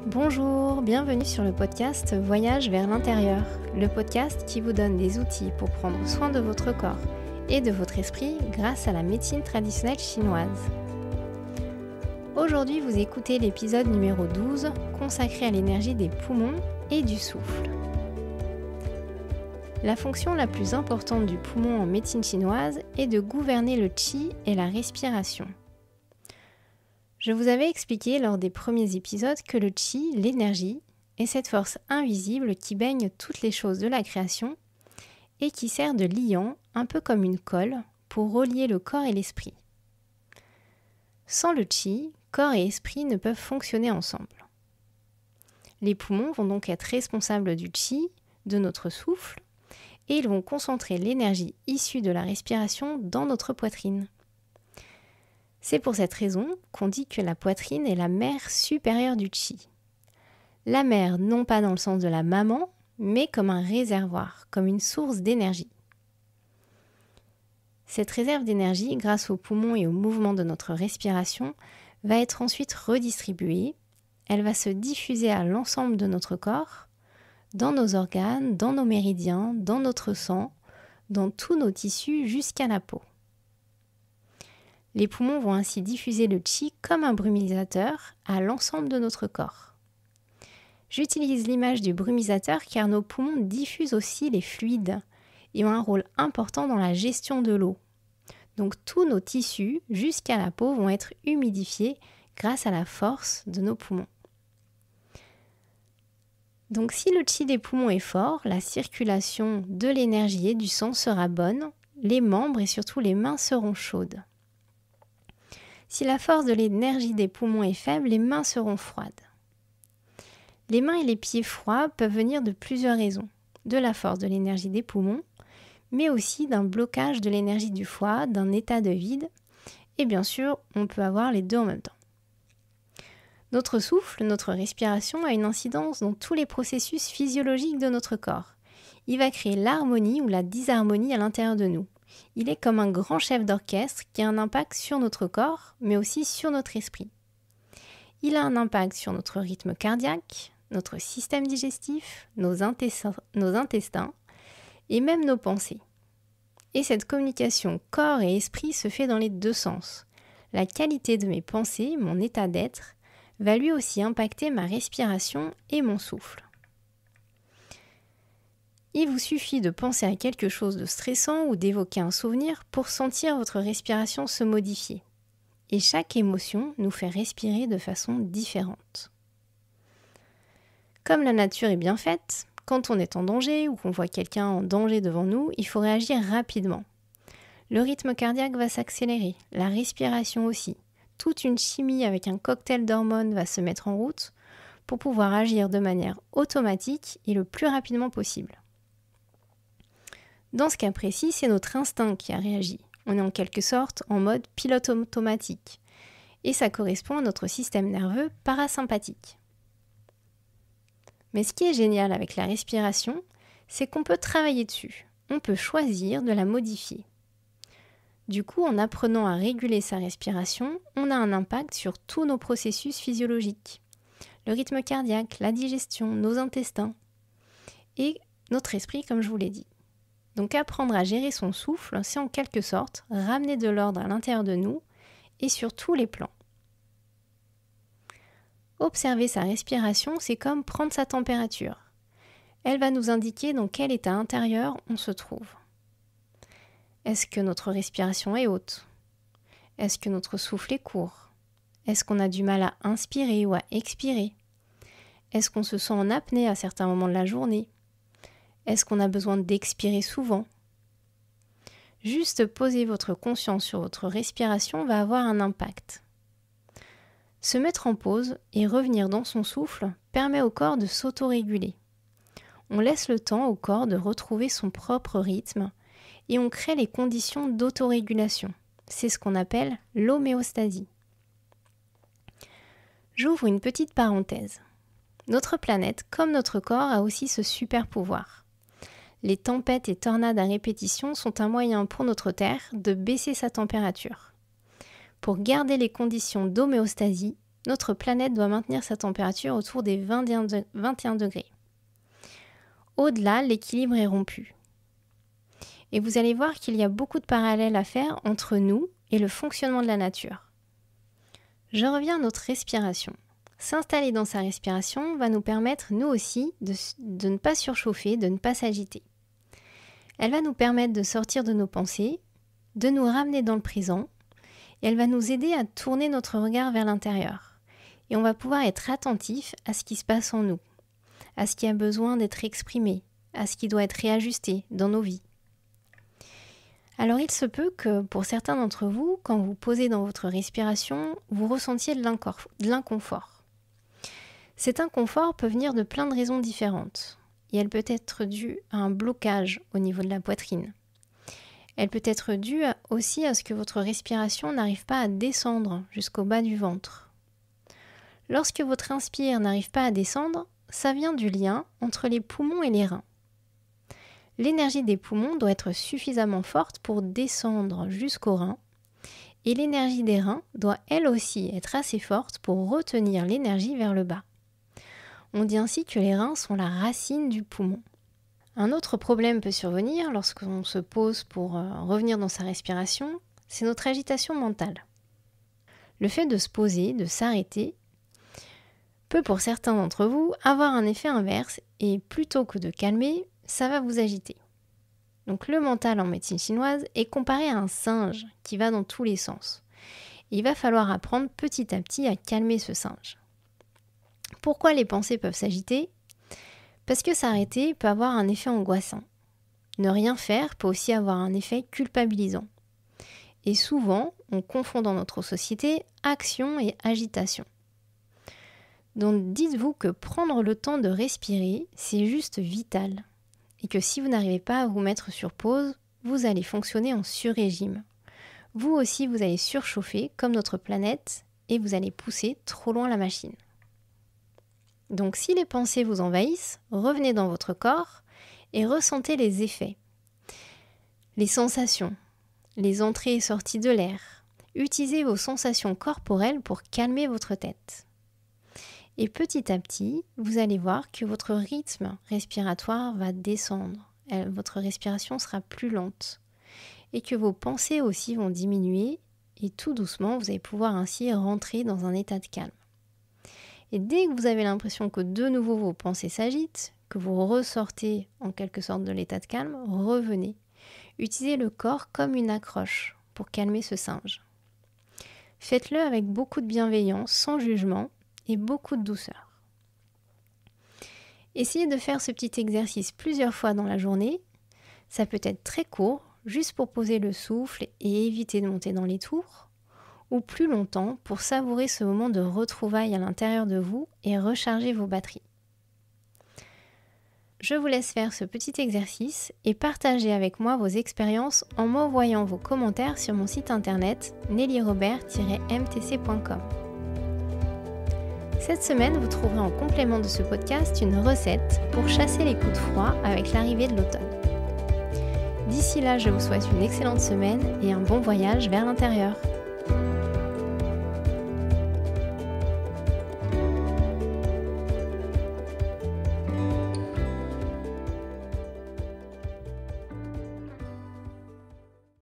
Bonjour, bienvenue sur le podcast Voyage vers l'intérieur, le podcast qui vous donne des outils pour prendre soin de votre corps et de votre esprit grâce à la médecine traditionnelle chinoise. Aujourd'hui, vous écoutez l'épisode numéro 12 consacré à l'énergie des poumons et du souffle. La fonction la plus importante du poumon en médecine chinoise est de gouverner le qi et la respiration. Je vous avais expliqué lors des premiers épisodes que le qi, l'énergie, est cette force invisible qui baigne toutes les choses de la création et qui sert de liant, un peu comme une colle, pour relier le corps et l'esprit. Sans le qi, corps et esprit ne peuvent fonctionner ensemble. Les poumons vont donc être responsables du qi, de notre souffle, et ils vont concentrer l'énergie issue de la respiration dans notre poitrine. C'est pour cette raison qu'on dit que la poitrine est la mère supérieure du qi. La mère non pas dans le sens de la maman, mais comme un réservoir, comme une source d'énergie. Cette réserve d'énergie, grâce aux poumons et au mouvement de notre respiration, va être ensuite redistribuée. Elle va se diffuser à l'ensemble de notre corps, dans nos organes, dans nos méridiens, dans notre sang, dans tous nos tissus jusqu'à la peau. Les poumons vont ainsi diffuser le qi comme un brumisateur à l'ensemble de notre corps. J'utilise l'image du brumisateur car nos poumons diffusent aussi les fluides et ont un rôle important dans la gestion de l'eau. Donc tous nos tissus jusqu'à la peau vont être humidifiés grâce à la force de nos poumons. Donc si le qi des poumons est fort, la circulation de l'énergie et du sang sera bonne, les membres et surtout les mains seront chaudes. Si la force de l'énergie des poumons est faible, les mains seront froides. Les mains et les pieds froids peuvent venir de plusieurs raisons. De la force de l'énergie des poumons, mais aussi d'un blocage de l'énergie du foie, d'un état de vide. Et bien sûr, on peut avoir les deux en même temps. Notre souffle, notre respiration a une incidence dans tous les processus physiologiques de notre corps. Il va créer l'harmonie ou la disharmonie à l'intérieur de nous. Il est comme un grand chef d'orchestre qui a un impact sur notre corps, mais aussi sur notre esprit. Il a un impact sur notre rythme cardiaque, notre système digestif, nos intestins et même nos pensées. Et cette communication corps et esprit se fait dans les deux sens. La qualité de mes pensées, mon état d'être, va lui aussi impacter ma respiration et mon souffle. Il vous suffit de penser à quelque chose de stressant ou d'évoquer un souvenir pour sentir votre respiration se modifier. Et chaque émotion nous fait respirer de façon différente. Comme la nature est bien faite, quand on est en danger ou qu'on voit quelqu'un en danger devant nous, il faut réagir rapidement. Le rythme cardiaque va s'accélérer, la respiration aussi. Toute une chimie avec un cocktail d'hormones va se mettre en route pour pouvoir agir de manière automatique et le plus rapidement possible. Dans ce cas précis, c'est notre instinct qui a réagi. On est en quelque sorte en mode pilote automatique. Et ça correspond à notre système nerveux parasympathique. Mais ce qui est génial avec la respiration, c'est qu'on peut travailler dessus. On peut choisir de la modifier. Du coup, en apprenant à réguler sa respiration, on a un impact sur tous nos processus physiologiques. Le rythme cardiaque, la digestion, nos intestins et notre esprit, comme je vous l'ai dit. Donc apprendre à gérer son souffle, c'est en quelque sorte ramener de l'ordre à l'intérieur de nous et sur tous les plans. Observer sa respiration, c'est comme prendre sa température. Elle va nous indiquer dans quel état intérieur on se trouve. Est-ce que notre respiration est haute? Est-ce que notre souffle est court? Est-ce qu'on a du mal à inspirer ou à expirer? Est-ce qu'on se sent en apnée à certains moments de la journée? Est-ce qu'on a besoin d'expirer souvent? Juste poser votre conscience sur votre respiration va avoir un impact. Se mettre en pause et revenir dans son souffle permet au corps de s'autoréguler. On laisse le temps au corps de retrouver son propre rythme et on crée les conditions d'autorégulation. C'est ce qu'on appelle l'homéostasie. J'ouvre une petite parenthèse. Notre planète, comme notre corps, a aussi ce super pouvoir. Les tempêtes et tornades à répétition sont un moyen pour notre Terre de baisser sa température. Pour garder les conditions d'homéostasie, notre planète doit maintenir sa température autour des 21 degrés. Au-delà, l'équilibre est rompu. Et vous allez voir qu'il y a beaucoup de parallèles à faire entre nous et le fonctionnement de la nature. Je reviens à notre respiration. S'installer dans sa respiration va nous permettre, nous aussi, de ne pas surchauffer, de ne pas s'agiter. Elle va nous permettre de sortir de nos pensées, de nous ramener dans le présent, et elle va nous aider à tourner notre regard vers l'intérieur. Et on va pouvoir être attentif à ce qui se passe en nous, à ce qui a besoin d'être exprimé, à ce qui doit être réajusté dans nos vies. Alors il se peut que pour certains d'entre vous, quand vous posez dans votre respiration, vous ressentiez de l'inconfort. Cet inconfort peut venir de plein de raisons différentes et elle peut être due à un blocage au niveau de la poitrine. Elle peut être due aussi à ce que votre respiration n'arrive pas à descendre jusqu'au bas du ventre. Lorsque votre inspire n'arrive pas à descendre, ça vient du lien entre les poumons et les reins. L'énergie des poumons doit être suffisamment forte pour descendre jusqu'aux reins et l'énergie des reins doit elle aussi être assez forte pour retenir l'énergie vers le bas. On dit ainsi que les reins sont la racine du poumon. Un autre problème peut survenir lorsqu'on se pose pour revenir dans sa respiration, c'est notre agitation mentale. Le fait de se poser, de s'arrêter, peut pour certains d'entre vous avoir un effet inverse et plutôt que de calmer, ça va vous agiter. Donc le mental en médecine chinoise est comparé à un singe qui va dans tous les sens. Il va falloir apprendre petit à petit à calmer ce singe. Pourquoi les pensées peuvent s'agiter ? Parce que s'arrêter peut avoir un effet angoissant. Ne rien faire peut aussi avoir un effet culpabilisant. Et souvent, on confond dans notre société action et agitation. Donc dites-vous que prendre le temps de respirer, c'est juste vital. Et que si vous n'arrivez pas à vous mettre sur pause, vous allez fonctionner en sur-régime. Vous aussi, vous allez surchauffer comme notre planète et vous allez pousser trop loin la machine. Donc si les pensées vous envahissent, revenez dans votre corps et ressentez les effets. Les sensations, les entrées et sorties de l'air. Utilisez vos sensations corporelles pour calmer votre tête. Et petit à petit, vous allez voir que votre rythme respiratoire va descendre. Votre respiration sera plus lente. Et que vos pensées aussi vont diminuer. Et tout doucement, vous allez pouvoir ainsi rentrer dans un état de calme. Et dès que vous avez l'impression que de nouveau vos pensées s'agitent, que vous ressortez en quelque sorte de l'état de calme, revenez. Utilisez le corps comme une accroche pour calmer ce singe. Faites-le avec beaucoup de bienveillance, sans jugement, et beaucoup de douceur. Essayez de faire ce petit exercice plusieurs fois dans la journée. Ça peut être très court, juste pour poser le souffle et éviter de monter dans les tours, ou plus longtemps pour savourer ce moment de retrouvailles à l'intérieur de vous et recharger vos batteries. Je vous laisse faire ce petit exercice et partager avec moi vos expériences en m'envoyant vos commentaires sur mon site internet nellyrobert-mtc.com. Cette semaine, vous trouverez en complément de ce podcast une recette pour chasser les coups de froid avec l'arrivée de l'automne. D'ici là, je vous souhaite une excellente semaine et un bon voyage vers l'intérieur.